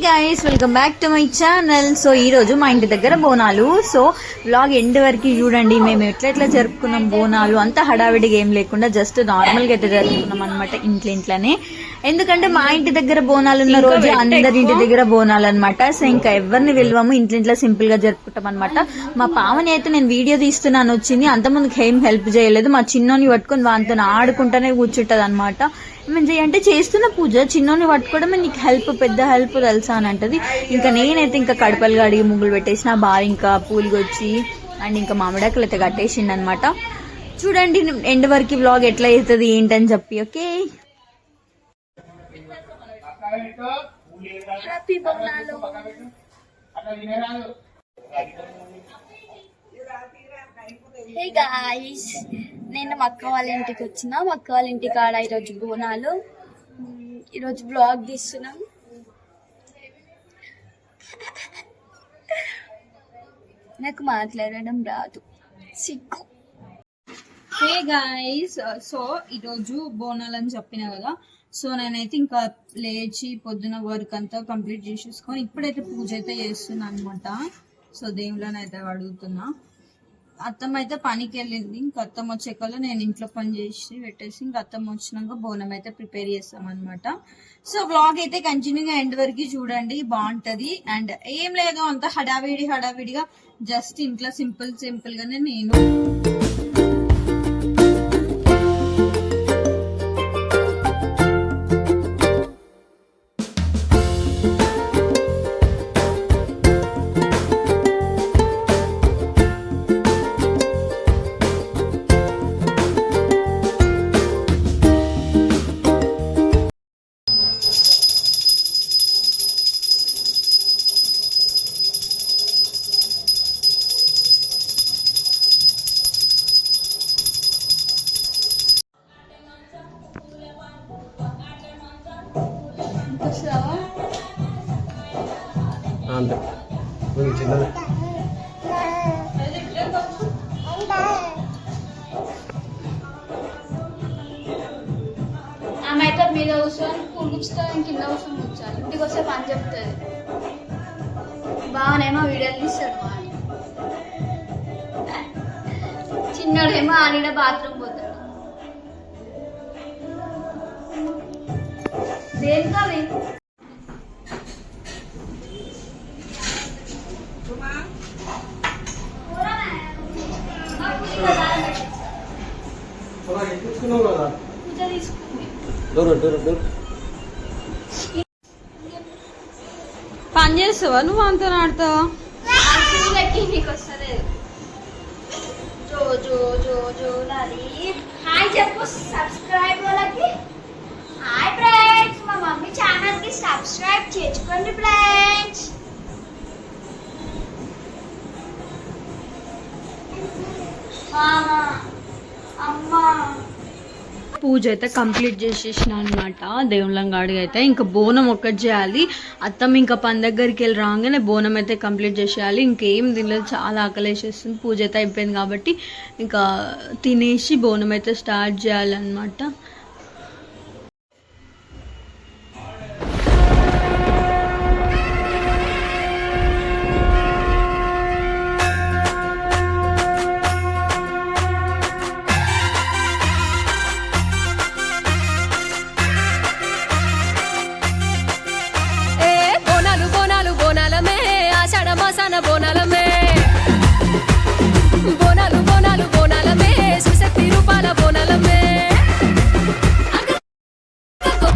Guys welcome back to my channel. So ఈ రోజు మా ఇంటి దగ్గర బోనాలు. సో వ్లాగ్ ఎండ్ వరకు చూడండి. మేము ఎట్లా జరుపుకున్నాం బోనాలు. అంత హడావిడిగా ఏం లేకుండా జస్ట్ నార్మల్గా అయితే జరుపుకున్నాం అనమాట ఇంట్లోనే. ఎందుకంటే మా ఇంటి దగ్గర బోనాలు ఉన్న రోజు అందరి ఇంటి దగ్గర బోనాలు అనమాట. సో ఇంకా ఎవరిని విలువము, ఇంట్లో సింపుల్ గా జరుపుకుంటాం అనమాట. మా పావని అయితే నేను వీడియో తీస్తున్నాను వచ్చింది, అంతమందికి ఏం హెల్ప్ చేయలేదు. మా చిన్నోని పట్టుకొని వాంతో ఆడుకుంటూనే కూర్చుంటది అనమాట. అంటే చేస్తున్న పూజ చిన్నోని పట్టుకోవడం నీకు హెల్ప్, పెద్ద హెల్ప్ తెలుసా అని అంటది. ఇంకా నేనైతే ఇంకా కడపలుగా అడిగి ముగ్గులు పెట్టేసిన, బాగా ఇంకా పూలుగా వచ్చి అండ్ ఇంకా మామిడాకులు అయితే కట్టేసిండు అనమాట. చూడండి ఎండ్ వరకు వ్లాగ్ ఎట్లా అవుతుంది ఏంటని చెప్పి. Okay, happy Bonalu. Hey guys, నేను మా అక్క వాళ్ళ ఇంటికి వచ్చిన. మా అక్క వాళ్ళ ఇంటికి ఆడ ఈరోజు బోనాలు. ఈరోజు బ్లాగ్ తీస్తున్నాం. నాకు మాట్లాడడం రాదు, సిగ్గు. హే గాయ్స్, సో ఈరోజు బోనాలు అని చెప్పిన కదా. సో నేనైతే ఇంకా లేచి పొద్దున వర్క్ అంతా కంప్లీట్ చేసేసుకొని ఇప్పుడైతే పూజ అయితే చేస్తున్నా అనమాట. సో దేవుళ్ళని అయితే అడుగుతున్నా. అత్తమ్మ అయితే పనికి వెళ్ళింది. ఇంకా అత్తమ్మ వచ్చేకల్లా నేను ఇంట్లో పని చేసి పెట్టేసి ఇంకా అత్తమ్మ వచ్చినాక బోనం అయితే ప్రిపేర్ చేస్తాం అనమాట. సో వ్లాగ్ అయితే కంటిన్యూగా ఎండ్ వరకు చూడండి, బాగుంటది. అండ్ ఏం లేదు అంత హడావిడిగా జస్ట్ ఇంట్లో సింపుల్ గానే నేను అంతే చిన్నది. ఆమె అయితే మీద కూర్చొని కూర్చుతో కింద కూర్చొని కూర్చోాలి. ఇంటికి వస్తే పని చెప్తుంది. బాగానేమో వీడియోలు తీస్తాడు. మా చిన్నోడేమో ఆడిడ బాత్రూమ్ పోతాడు. దేనికా పని చేస్తావా నువ్వు అంతా ఆడతావా? నీకు వస్తలేదు. జో జో జో జో లాలి. హాయ్ చెప్పు సబ్స్క్రైబ్ వాళ్ళకి. హాయ్ ఫ్రెండ్స్, మా మమ్మీ ఛానల్ కి సబ్స్క్రైబ్ చేసుకోండి ఫ్రెండ్స్. పూజ అయితే కంప్లీట్ చేసేసిన అనమాట. దేవుళ్ళం గాడికి అయితే ఇంకా బోనం ఒక్కటి చేయాలి. అత్తమ్మ ఇంకా పని దగ్గరికి వెళ్ళి రాగానే బోనం అయితే కంప్లీట్ చేసేయాలి. ఇంకేం తినలేదు, చాలా ఆకలి వేసేస్తుంది. పూజ అయితే అయిపోయింది కాబట్టి ఇంకా తినేసి బోనం అయితే స్టార్ట్ చేయాలన్నమాట. బోనాలమే బోనాలు బోనాలు బోనాలమే శివశక్తి రూపాల బోనాలమే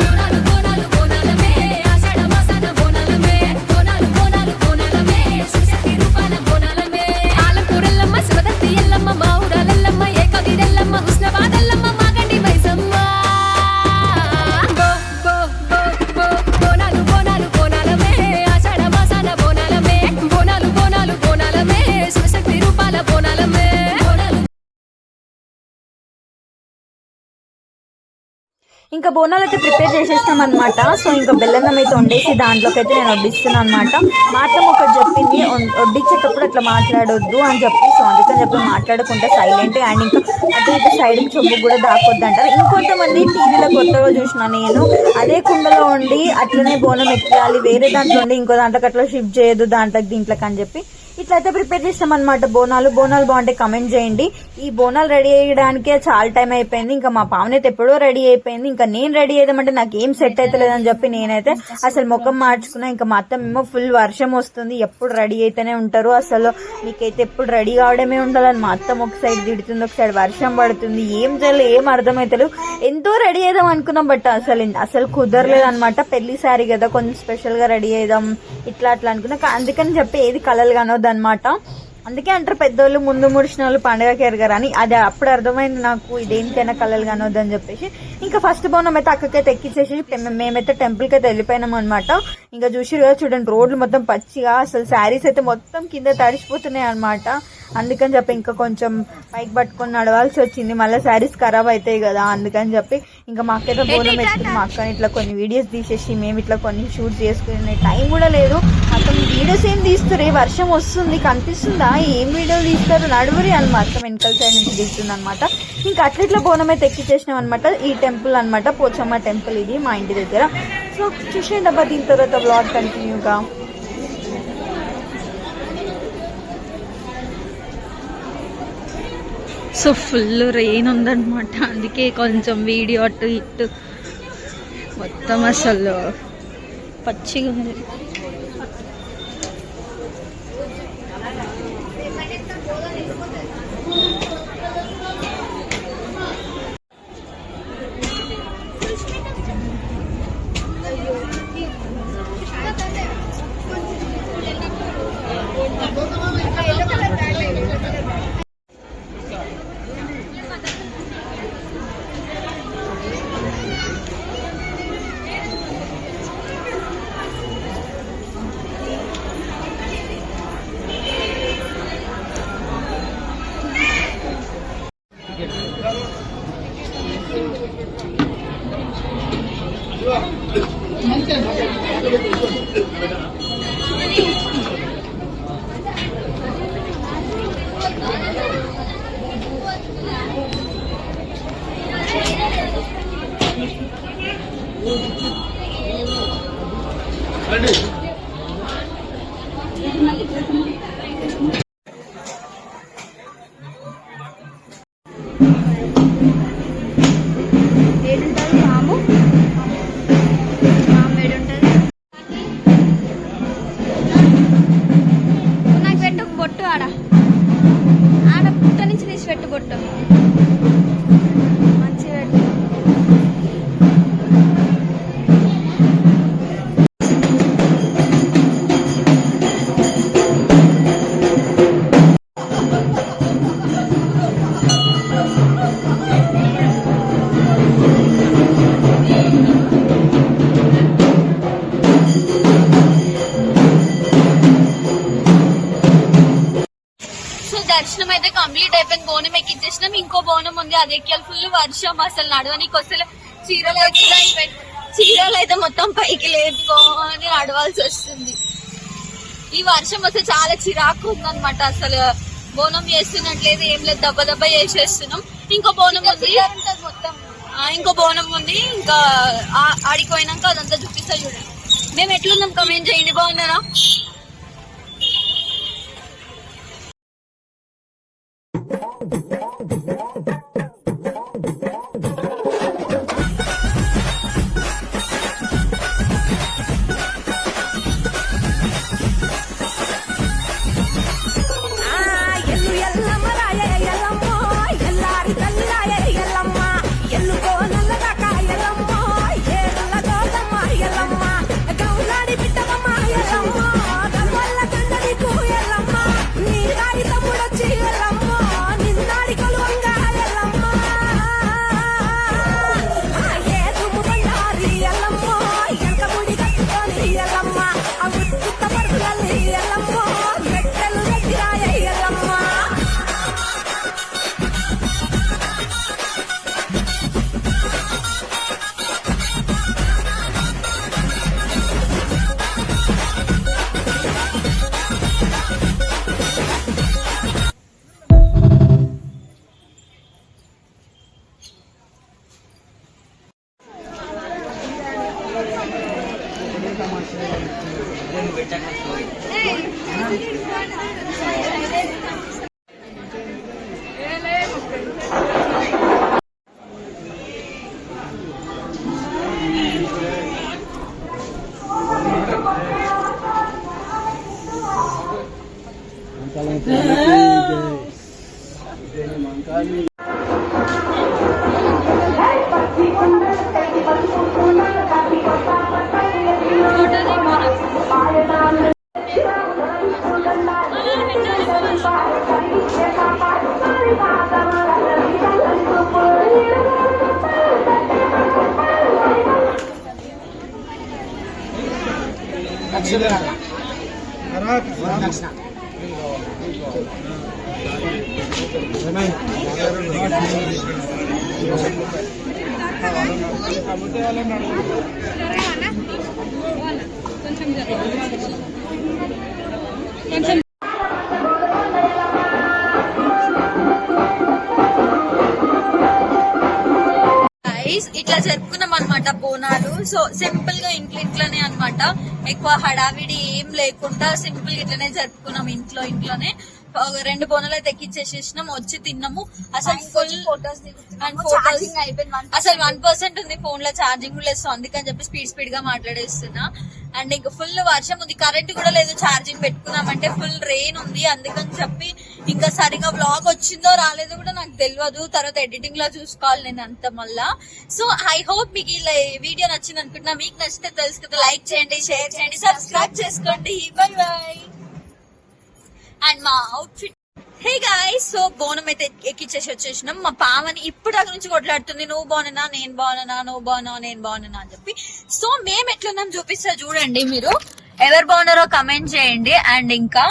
బోనాలు బోనాలు బోనాలమే ఆషాఢ మాసాన బోనాలమే బోనాలు బోనాలు బోనాలమే శివశక్తి రూపాల బోనాలమే ఆలంపూరెల్లమ్మ శివదత్తి ఎల్లమ్మ మా ఊరాలెల్లమ్మ ఏకవీరెల్లమ్మ హుస్నాబాదెల్లమ్మ మాగండి మైసమ్మ బోనాలు బోనాలు బోనాలమే ఆషాఢ మాసాన బోనాలమే బోనాలు బోనాలు బోనాలమే శివశక్తి రూపాల బోనాలమే ఇంకా బోనాలు అయితే ప్రిపేర్ చేసేస్తాం అనమాట. సో ఇంకా బెల్లన్నం అయితే వండేసి దాంట్లోకి అయితే నేను వడ్డిస్తున్నాను అనమాట. మా అత్తమ్మ ఒకటి చెప్పింది, వడ్డించేటప్పుడు అట్లా మాట్లాడొద్దు అని చెప్పి. సో అందుకని అని చెప్పి మాట్లాడుకుంటే సైలెంట్, అండ్ ఇంకా అటు ఇటు సైడ్కి చెంబు కూడా దాకొద్దు అంటారు. ఇంకొంతమంది టీవీలో కొత్తగా చూసిన నేను అదే కుండలో ఉండి అట్లనే బోనం ఎక్కియాలి, వేరే దాంట్లో ఉండి ఇంకో దాంట్లోకి అట్లా షిఫ్ట్ చేయదు దీంట్లోకి అని చెప్పి ఇట్లయితే ప్రిపేర్ చేస్తాం అనమాట. బోనాలు బాగుంటే కమెంట్ చేయండి. ఈ బోనాలు రెడీ అయ్యడానికే చాలా టైం అయిపోయింది. ఇంకా మా పావనైతే ఎప్పుడో రెడీ అయిపోయింది. ఇంకా నేను రెడీ అయ్యామంటే నాకు ఏం సెట్ అయితే లేదని చెప్పి నేనైతే అసలు ముఖం మార్చుకున్నా. ఇంకా మా అత్త మేము ఫుల్ వర్షం వస్తుంది, ఎప్పుడు రెడీ అయితేనే ఉంటారు, అసలు మీకైతే ఎప్పుడు రెడీ కావడమే ఉండాలని మా అత్తం ఒక సైడ్ తిడుతుంది, ఒక సైడ్ వర్షం పడుతుంది, ఏం చేయాలి ఏం అర్థమైతలేదు. ఎంతో రెడీ అయిదాం అనుకున్నాం, బట్ అసలు కుదరలేదు అనమాట. పెళ్లి సారీ కదా, కొంచెం స్పెషల్ గా రెడీ అయిదాం ఇట్లా అట్లా అనుకున్నా. అందుకని చెప్పి ఏది కలలు కానొద్దు అనమాట. అందుకే అంటారు పెద్దోళ్ళు ముందు ముడిచిన వాళ్ళు పండుగకి ఎరగరు అని. అది అప్పుడు అర్థమైంది నాకు, ఇదేంటైనా కలలు కానొద్దు అని చెప్పేసి ఇంకా ఫస్ట్ బోనం అయితే అక్కకైతే ఎక్కించేసి మేమైతే టెంపుల్కి అయితే వెళ్ళిపోయినాం అనమాట. ఇంకా చూసిరు కదా చూడండి, రోడ్లు మొత్తం పచ్చిగా, అసలు శారీస్ అయితే మొత్తం కింద తడిచిపోతున్నాయి అనమాట. అందుకని చెప్పి ఇంకా కొంచెం పైకి పట్టుకొని నడవాల్సి వచ్చింది, మళ్ళీ శారీస్ ఖరాబ్ అవుతాయి కదా అందుకని చెప్పి. ఇంకా మా అక్కైతే బోనం ఎత్తుకుని మా అక్కని ఇట్లా కొన్ని వీడియోస్ తీసేసి మేము ఇట్లా కొన్ని షూట్ చేసుకునే టైం కూడా లేదు. అక్కడ వీడియోస్ ఏం తీస్తారు, వర్షం వస్తుంది కనిపిస్తుందా, ఏం వీడియోలు తీస్తారు నడువురి అని మా అక్క వెనకాల సైడ్ నుంచి తీస్తుంది అనమాట. ఇంకా అట్లా బోనం అయితే ఎక్కించేసినాం అనమాట. ఈ టెంపుల్ అనమాట, పోచమ్మ టెంపుల్, ఇది మా ఇంటి దగ్గర. సో చూసేయండి అబ్బా, దీని తర్వాత వ్లాగ్ కంటిన్యూగా. సో ఫుల్ రెయిన్ ఉందన్నమాట, అందుకే కొంచెం వీడియో అటు ఇటు మొత్తం అసలు పచ్చిగా ఉంది. దర్శనం అయితే కంప్లీట్ అయిపోయింది, బోనం ఎక్కించేసినాం. ఇంకో బోనం ఉంది, అది ఎక్కాలి. ఫుల్ వర్షం, అసలు నడవనికి వస్తలే. చీరలు అయితే మొత్తం పైకి లేపుకొని నడవాల్సి వస్తుంది. ఈ వర్షం వస్తే చాలా చిరాకు ఉందన్నమాట. అసలు బోనం చేస్తున్నట్లేదు, ఏం లేదు, దెబ్బ దెబ్బ చేసేస్తున్నాం. ఇంకో బోనం ఉంది, ఇంకో బోనం ఉంది. ఇంకా ఆడిపోయినాక అదంతా చూపిస్తా చూడండి. మేము ఎట్లున్నాం కమెంట్ చేయండి, బాగున్నారా? ఇట్లా జరుపుకున్నాం అనమాట బోనాలు. సో సింపుల్ గా ఇంట్లోనే అనమాట, ఎక్కువ హడావిడి ఏం లేకుండా సింపుల్ గా ఇట్లనే జరుపుకున్నాం ఇంట్లోనే. 2 బోనాలు అయితే ఎక్కిచ్చేసేసినాం, వచ్చి తిన్నాము. అసలు ఫుల్ ఫోటోస్ అసలు 1% ఉంది ఫోన్ లో ఛార్జింగ్ లేదు, సో అందుకని చెప్పి స్పీడ్ గా మాట్లాడేస్తున్నా. అండ్ ఇంకా ఫుల్ వర్షం ఉంది, కరెంట్ కూడా లేదు. ఛార్జింగ్ పెట్టుకున్నామంటే ఫుల్ రెయిన్ ఉంది, అందుకని చెప్పి ఇంకా సరిగా వ్లాగ్ వచ్చిందో రాలేదో కూడా నాకు తెలియదు. తర్వాత ఎడిటింగ్ లో చూసుకోవాలి నేను అంత మళ్ళా. సో ఐ హోప్ మీకు ఇలా వీడియో నచ్చింది అనుకుంటున్నా. మీకు నచ్చితే తెలుసు కదా, లైక్ చేయండి, షేర్ చేయండి, సబ్స్క్రైబ్ చేసుకోండి. By by. అండ్ మా అవుట్ఫిట్, హే గాయ్స్, సో బోనం అయితే ఎక్కిచ్చేసి వచ్చేసినాం. మా పావని ఇప్పుడు దగ్గర నుంచి కొట్లాడుతుంది, నువ్వు బాగున్నా నేను బాగున్నా, నువ్వు బాగున్నా నేను బాగున్నా అని చెప్పి. సో మేము ఎట్లున్నాం చూపిస్తా చూడండి, మీరు ఎవరు బాగున్నారో కమెంట్ చేయండి. అండ్ ఇంకా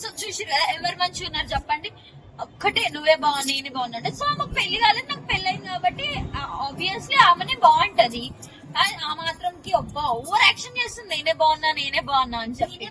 సో చూసి ఎవరు మంచిగా ఉన్నారు చెప్పండి. ఒక్కటే నువ్వే బాగున్నా నేనే బాగున్నా అంటే, సో మాకు పెళ్లి కాలేదు, నాకు పెళ్ళైంది కాబట్టి ఆబ్వియస్లీ ఆమెనే బాగుంటది. ఆ మాత్రంకి ఓవర్ యాక్షన్ చేస్తుంది, నేనే బాగున్నా అని చెప్పి.